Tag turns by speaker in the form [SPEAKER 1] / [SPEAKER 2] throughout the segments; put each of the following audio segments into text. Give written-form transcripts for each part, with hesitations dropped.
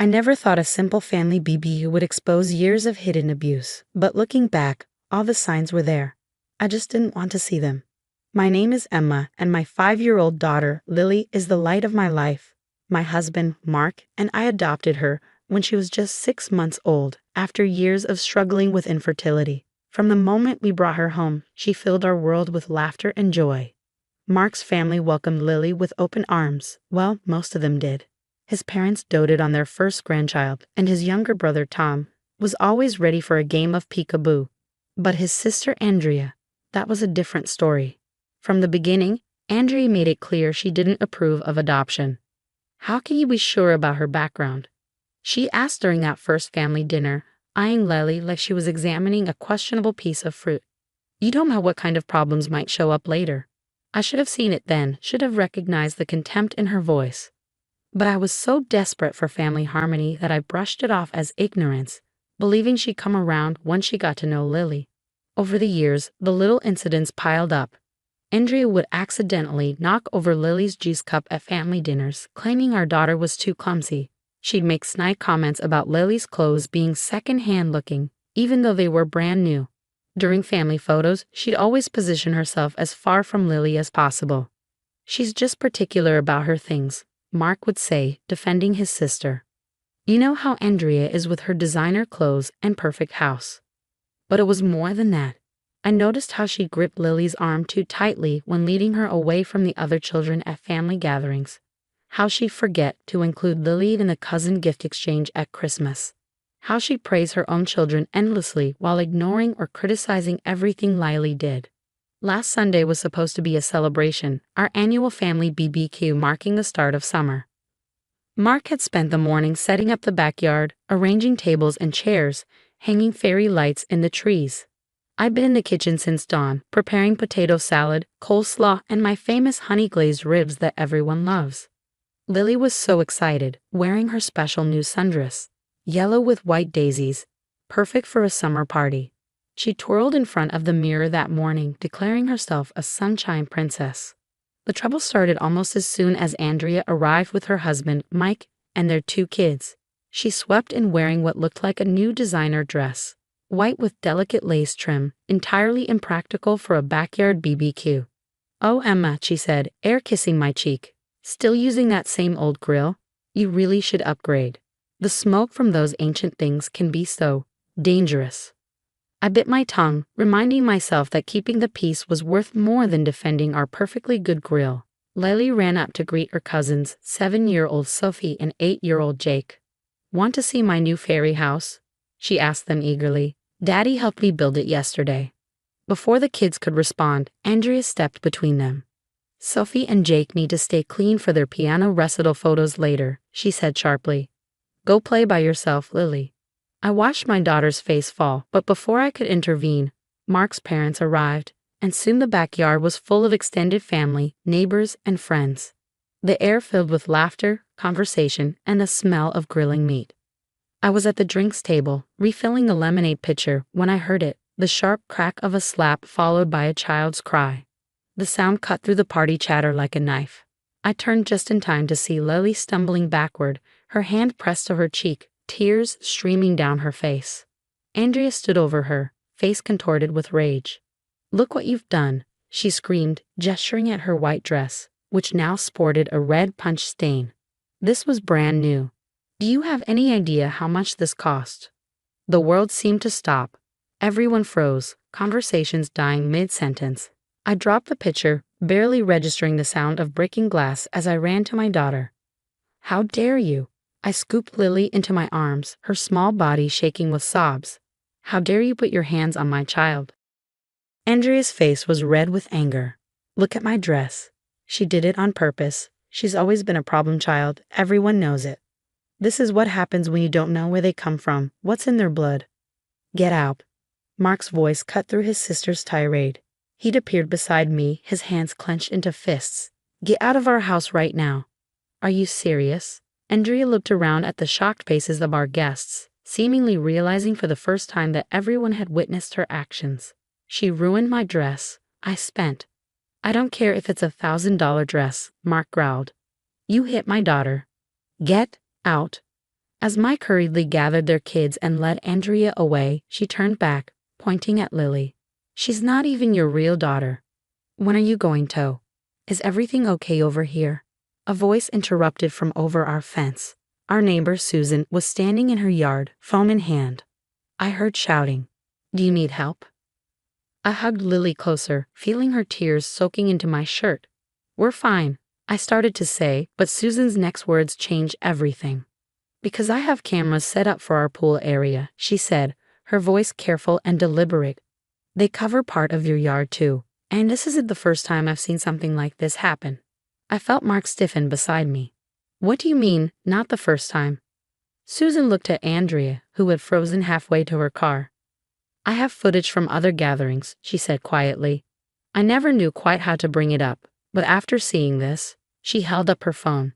[SPEAKER 1] I never thought a simple family BBQ would expose years of hidden abuse, but looking back, all the signs were there. I just didn't want to see them. My name is Emma, and my 5-year-old daughter, Lily, is the light of my life. My husband, Mark, and I adopted her when she was just 6 months old, after years of struggling with infertility. From the moment we brought her home, she filled our world with laughter and joy. Mark's family welcomed Lily with open arms. Well, most of them did. His parents doted on their first grandchild, and his younger brother, Tom, was always ready for a game of peekaboo. But his sister, Andrea, that was a different story. From the beginning, Andrea made it clear she didn't approve of adoption. How can you be sure about her background? She asked during that first family dinner, eyeing Lily like she was examining a questionable piece of fruit. You don't know what kind of problems might show up later. I should have seen it then, should have recognized the contempt in her voice. But I was so desperate for family harmony that I brushed it off as ignorance, believing she'd come around once she got to know Lily. Over the years, the little incidents piled up. Andrea would accidentally knock over Lily's juice cup at family dinners, claiming our daughter was too clumsy. She'd make snide comments about Lily's clothes being second-hand looking, even though they were brand new. During family photos, she'd always position herself as far from Lily as possible. She's just particular about her things, Mark would say, defending his sister. You know how Andrea is with her designer clothes and perfect house. But it was more than that. I noticed how she gripped Lily's arm too tightly when leading her away from the other children at family gatherings. How she'd forget to include Lily in the cousin gift exchange at Christmas. How she'd praise her own children endlessly while ignoring or criticizing everything Lily did. Last Sunday was supposed to be a celebration, our annual family BBQ marking the start of summer. Mark had spent the morning setting up the backyard, arranging tables and chairs, hanging fairy lights in the trees. I've been in the kitchen since dawn, preparing potato salad, coleslaw, and my famous honey-glazed ribs that everyone loves. Lily was so excited, wearing her special new sundress, yellow with white daisies, perfect for a summer party. She twirled in front of the mirror that morning, declaring herself a sunshine princess. The trouble started almost as soon as Andrea arrived with her husband, Mike, and their 2 kids. She swept in wearing what looked like a new designer dress, white with delicate lace trim, entirely impractical for a backyard BBQ. "Oh, Emma," she said, air kissing my cheek. "Still using that same old grill? You really should upgrade. The smoke from those ancient things can be so dangerous." I bit my tongue, reminding myself that keeping the peace was worth more than defending our perfectly good grill. Lily ran up to greet her cousins, 7-year-old Sophie and 8-year-old Jake. "Want to see my new fairy house?" she asked them eagerly. "Daddy helped me build it yesterday." Before the kids could respond, Andrea stepped between them. "Sophie and Jake need to stay clean for their piano recital photos later," she said sharply. "Go play by yourself, Lily." I watched my daughter's face fall, but before I could intervene, Mark's parents arrived, and soon the backyard was full of extended family, neighbors, and friends. The air filled with laughter, conversation, and the smell of grilling meat. I was at the drinks table, refilling a lemonade pitcher, when I heard it, the sharp crack of a slap followed by a child's cry. The sound cut through the party chatter like a knife. I turned just in time to see Lily stumbling backward, her hand pressed to her cheek, tears streaming down her face. Andrea stood over her, face contorted with rage. "Look what you've done," she screamed, gesturing at her white dress, which now sported a red punch stain. This was brand new. "Do you have any idea how much this cost?" The world seemed to stop. Everyone froze, conversations dying mid-sentence. I dropped the pitcher, barely registering the sound of breaking glass as I ran to my daughter. "How dare you?" I scooped Lily into my arms, her small body shaking with sobs. "How dare you put your hands on my child?" Andrea's face was red with anger. "Look at my dress. She did it on purpose. She's always been a problem child. Everyone knows it. This is what happens when you don't know where they come from, what's in their blood." "Get out." Mark's voice cut through his sister's tirade. He'd appeared beside me, his hands clenched into fists. "Get out of our house right now." "Are you serious?" Andrea looked around at the shocked faces of our guests, seemingly realizing for the first time that everyone had witnessed her actions. "She ruined my dress. I spent. I don't care if it's $1,000 dress," Mark growled. "You hit my daughter. Get out." As Mike hurriedly gathered their kids and led Andrea away, she turned back, pointing at Lily. She's not even your real daughter. When are you going to? Is everything okay over here? A voice interrupted from over our fence. Our neighbor, Susan, was standing in her yard, phone in hand. I heard shouting. Do you need help? I hugged Lily closer, feeling her tears soaking into my shirt. We're fine, I started to say, but Susan's next words changed everything. Because I have cameras set up for our pool area, she said, her voice careful and deliberate. They cover part of your yard too, and this isn't the first time I've seen something like this happen. I felt Mark stiffen beside me. What do you mean, not the first time? Susan looked at Andrea, who had frozen halfway to her car. I have footage from other gatherings, she said quietly. I never knew quite how to bring it up, but after seeing this, she held up her phone.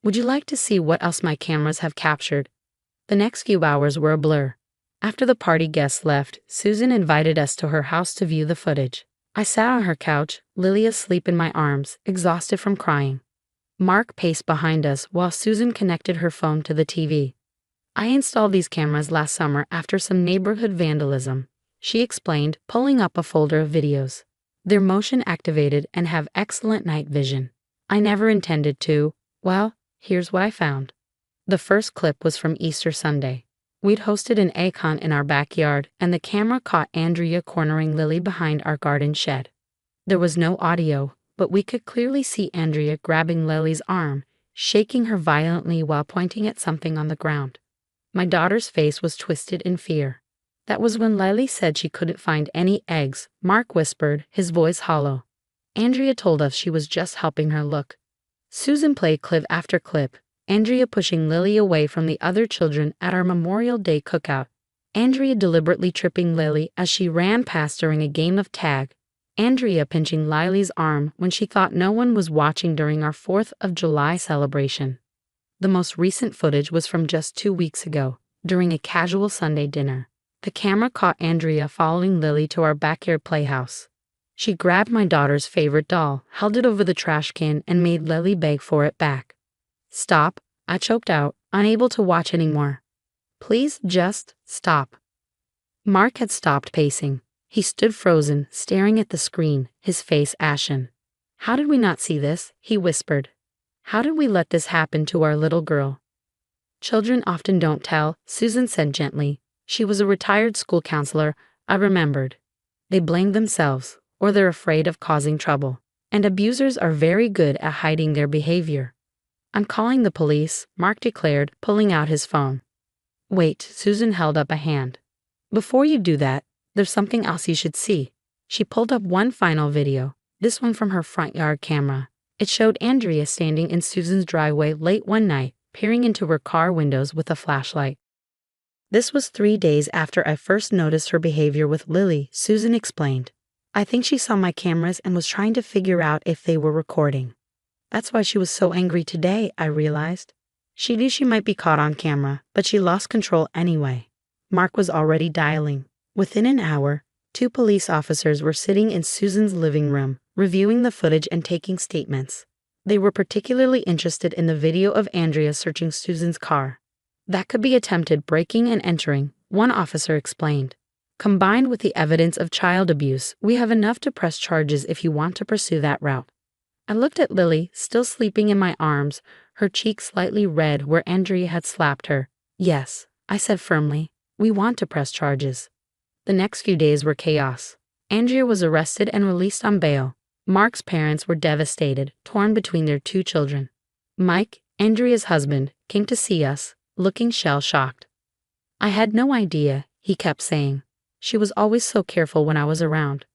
[SPEAKER 1] Would you like to see what else my cameras have captured? The next few hours were a blur. After the party guests left, Susan invited us to her house to view the footage. I sat on her couch, Lily asleep in my arms, exhausted from crying. Mark paced behind us while Susan connected her phone to the TV. I installed these cameras last summer after some neighborhood vandalism, she explained, pulling up a folder of videos. They're motion activated and have excellent night vision. I never intended to. Well, here's what I found. The first clip was from Easter Sunday. We'd hosted an aita in our backyard, and the camera caught Andrea cornering Lily behind our garden shed. There was no audio, but we could clearly see Andrea grabbing Lily's arm, shaking her violently while pointing at something on the ground. My daughter's face was twisted in fear. That was when Lily said she couldn't find any eggs, Mark whispered, his voice hollow. Andrea told us she was just helping her look. Susan played clip after clip, Andrea pushing Lily away from the other children at our Memorial Day cookout, Andrea deliberately tripping Lily as she ran past during a game of tag, Andrea pinching Lily's arm when she thought no one was watching during our 4th of July celebration. The most recent footage was from just 2 weeks ago, during a casual Sunday dinner. The camera caught Andrea following Lily to our backyard playhouse. She grabbed my daughter's favorite doll, held it over the trash can, and made Lily beg for it back. Stop, I choked out, unable to watch anymore. Please just stop. Mark had stopped pacing. He stood frozen, staring at the screen, his face ashen. How did we not see this? He whispered. How did we let this happen to our little girl? Children often don't tell, Susan said gently. She was a retired school counselor, I remembered. They blame themselves, or they're afraid of causing trouble. And abusers are very good at hiding their behavior. I'm calling the police, Mark declared, pulling out his phone. Wait, Susan held up a hand. Before you do that, there's something else you should see. She pulled up one final video, this one from her front yard camera. It showed Andrea standing in Susan's driveway late one night, peering into her car windows with a flashlight. This was 3 days after I first noticed her behavior with Lily, Susan explained. I think she saw my cameras and was trying to figure out if they were recording. That's why she was so angry today, I realized. She knew she might be caught on camera, but she lost control anyway. Mark was already dialing. Within an hour, 2 police officers were sitting in Susan's living room, reviewing the footage and taking statements. They were particularly interested in the video of Andrea searching Susan's car. That could be attempted breaking and entering, one officer explained. Combined with the evidence of child abuse, we have enough to press charges if you want to pursue that route. I looked at Lily, still sleeping in my arms, her cheek slightly red where Andrea had slapped her. Yes, I said firmly, we want to press charges. The next few days were chaos. Andrea was arrested and released on bail. Mark's parents were devastated, torn between their 2 children. Mike, Andrea's husband, came to see us, looking shell-shocked. I had no idea, he kept saying. She was always so careful when I was around.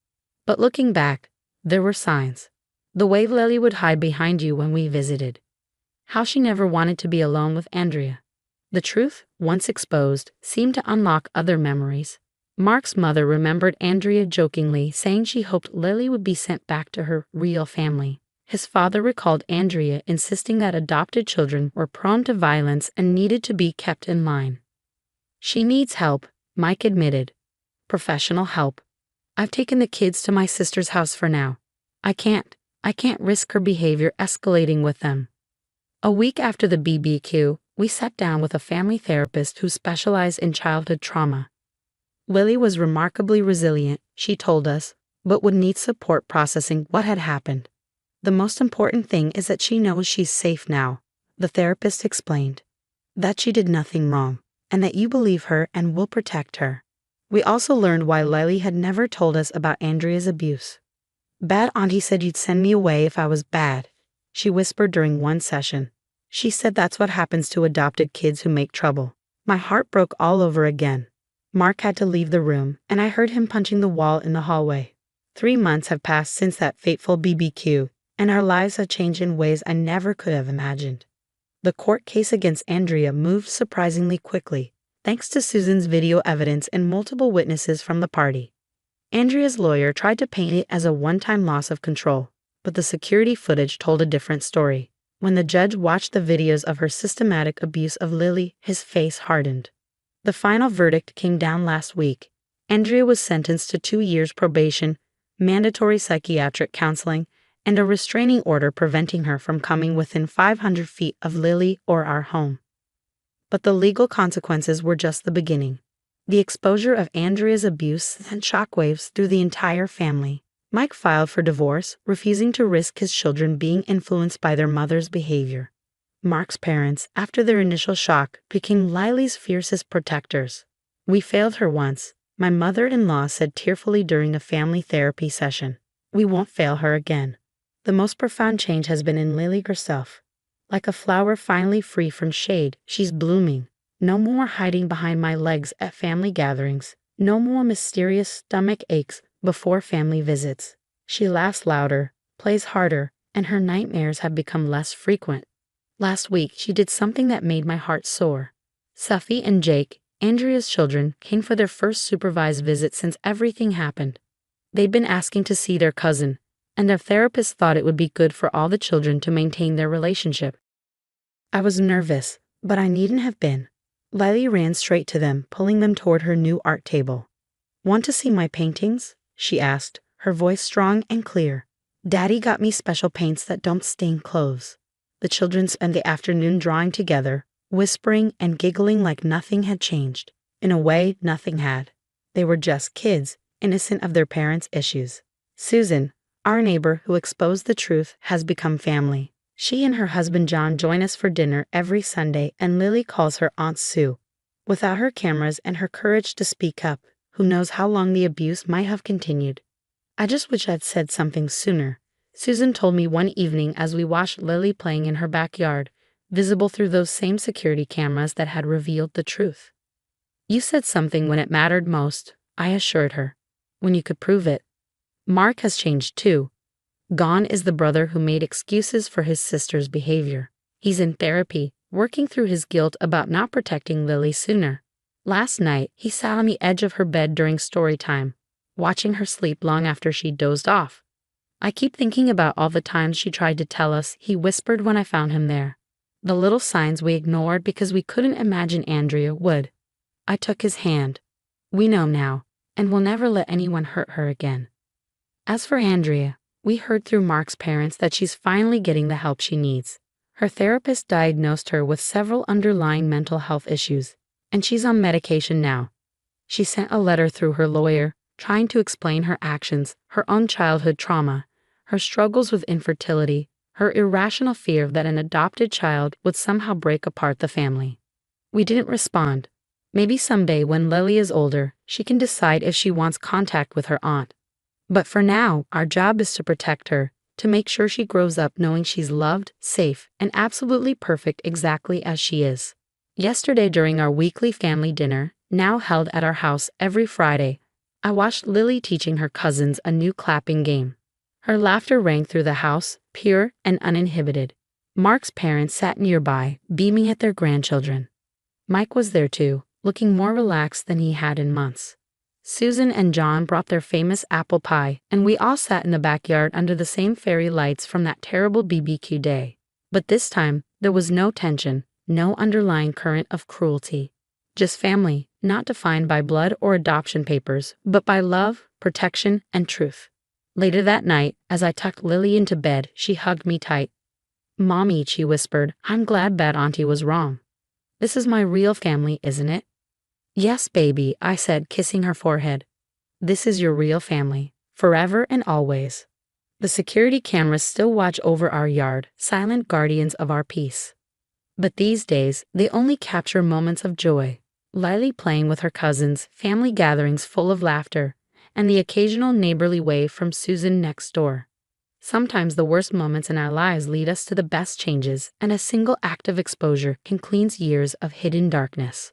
[SPEAKER 1] But looking back, there were signs. The way Lily would hide behind you when we visited. How she never wanted to be alone with Andrea. The truth, once exposed, seemed to unlock other memories. Mark's mother remembered Andrea jokingly saying she hoped Lily would be sent back to her real family. His father recalled Andrea insisting that adopted children were prone to violence and needed to be kept in line. She needs help, Mike admitted. Professional help. I've taken the kids to my sister's house for now. I can't risk her behavior escalating with them. A week after the BBQ, We sat down with a family therapist who specialized in childhood trauma. Lily was remarkably resilient, she told us, but would need support processing what had happened. The most important thing is that she knows she's safe now, the therapist explained. That she did nothing wrong, and that you believe her and will protect her. We also learned why Lily had never told us about Andrea's abuse. Bad auntie said you'd send me away if I was bad, she whispered during one session. She said that's what happens to adopted kids who make trouble. My heart broke all over again. Mark had to leave the room, and I heard him punching the wall in the hallway. 3 months have passed since that fateful BBQ, and our lives have changed in ways I never could have imagined. The court case against Andrea moved surprisingly quickly, thanks to Susan's video evidence and multiple witnesses from the party. Andrea's lawyer tried to paint it as a one-time loss of control, but the security footage told a different story. When the judge watched the videos of her systematic abuse of Lily, his face hardened. The final verdict came down last week. Andrea was sentenced to 2 years probation, mandatory psychiatric counseling, and a restraining order preventing her from coming within 500 feet of Lily or our home. But the legal consequences were just the beginning. The exposure of Andrea's abuse sent shockwaves through the entire family. Mike filed for divorce, refusing to risk his children being influenced by their mother's behavior. Mark's parents, after their initial shock, became Lily's fiercest protectors. We failed her once, my mother-in-law said tearfully during a family therapy session. We won't fail her again. The most profound change has been in Lily herself. Like a flower finally free from shade, she's blooming. No more hiding behind my legs at family gatherings. No more mysterious stomach aches before family visits. She laughs louder, plays harder, and her nightmares have become less frequent. Last week, she did something that made my heart soar. Safi and Jake, Andrea's children, came for their first supervised visit since everything happened. They'd been asking to see their cousin, and their therapist thought it would be good for all the children to maintain their relationship. I was nervous, but I needn't have been. Lily ran straight to them, pulling them toward her new art table. Want to see my paintings? She asked, her voice strong and clear. Daddy got me special paints that don't stain clothes. The children spent the afternoon drawing together, whispering and giggling like nothing had changed. In a way, nothing had. They were just kids, innocent of their parents' issues. Susan, our neighbor who exposed the truth, has become family. She and her husband John join us for dinner every Sunday, and Lily calls her Aunt Sue. Without her cameras and her courage to speak up, who knows how long the abuse might have continued. I just wish I'd said something sooner, Susan told me one evening as we watched Lily playing in her backyard, visible through those same security cameras that had revealed the truth. You said something when it mattered most, I assured her. When you could prove it. Mark has changed too. Gone is the brother who made excuses for his sister's behavior. He's in therapy, working through his guilt about not protecting Lily sooner. Last night, he sat on the edge of her bed during story time, watching her sleep long after she dozed off. I keep thinking about all the times she tried to tell us, he whispered when I found him there. The little signs we ignored because we couldn't imagine Andrea would. I took his hand. We know now, and will never let anyone hurt her again. As for Andrea, we heard through Mark's parents that she's finally getting the help she needs. Her therapist diagnosed her with several underlying mental health issues, and she's on medication now. She sent a letter through her lawyer, trying to explain her actions, her own childhood trauma, her struggles with infertility, her irrational fear that an adopted child would somehow break apart the family. We didn't respond. Maybe someday when Lily is older, she can decide if she wants contact with her aunt. But for now, our job is to protect her, to make sure she grows up knowing she's loved, safe, and absolutely perfect exactly as she is. Yesterday during our weekly family dinner, now held at our house every Friday, I watched Lily teaching her cousins a new clapping game. Her laughter rang through the house, pure and uninhibited. Mark's parents sat nearby, beaming at their grandchildren. Mike was there too, looking more relaxed than he had in months. Susan and John brought their famous apple pie, and we all sat in the backyard under the same fairy lights from that terrible BBQ day. But this time, there was no tension, no underlying current of cruelty. Just family, not defined by blood or adoption papers, but by love, protection, and truth. Later that night, as I tucked Lily into bed, she hugged me tight. "Mommy," she whispered, "I'm glad Bad Auntie was wrong." This is my real family, isn't it? Yes, baby, I said, kissing her forehead. This is your real family, forever and always. The security cameras still watch over our yard, silent guardians of our peace. But these days, they only capture moments of joy. Lily playing with her cousins, family gatherings full of laughter, and the occasional neighborly wave from Susan next door. Sometimes the worst moments in our lives lead us to the best changes, and a single act of exposure can cleanse years of hidden darkness.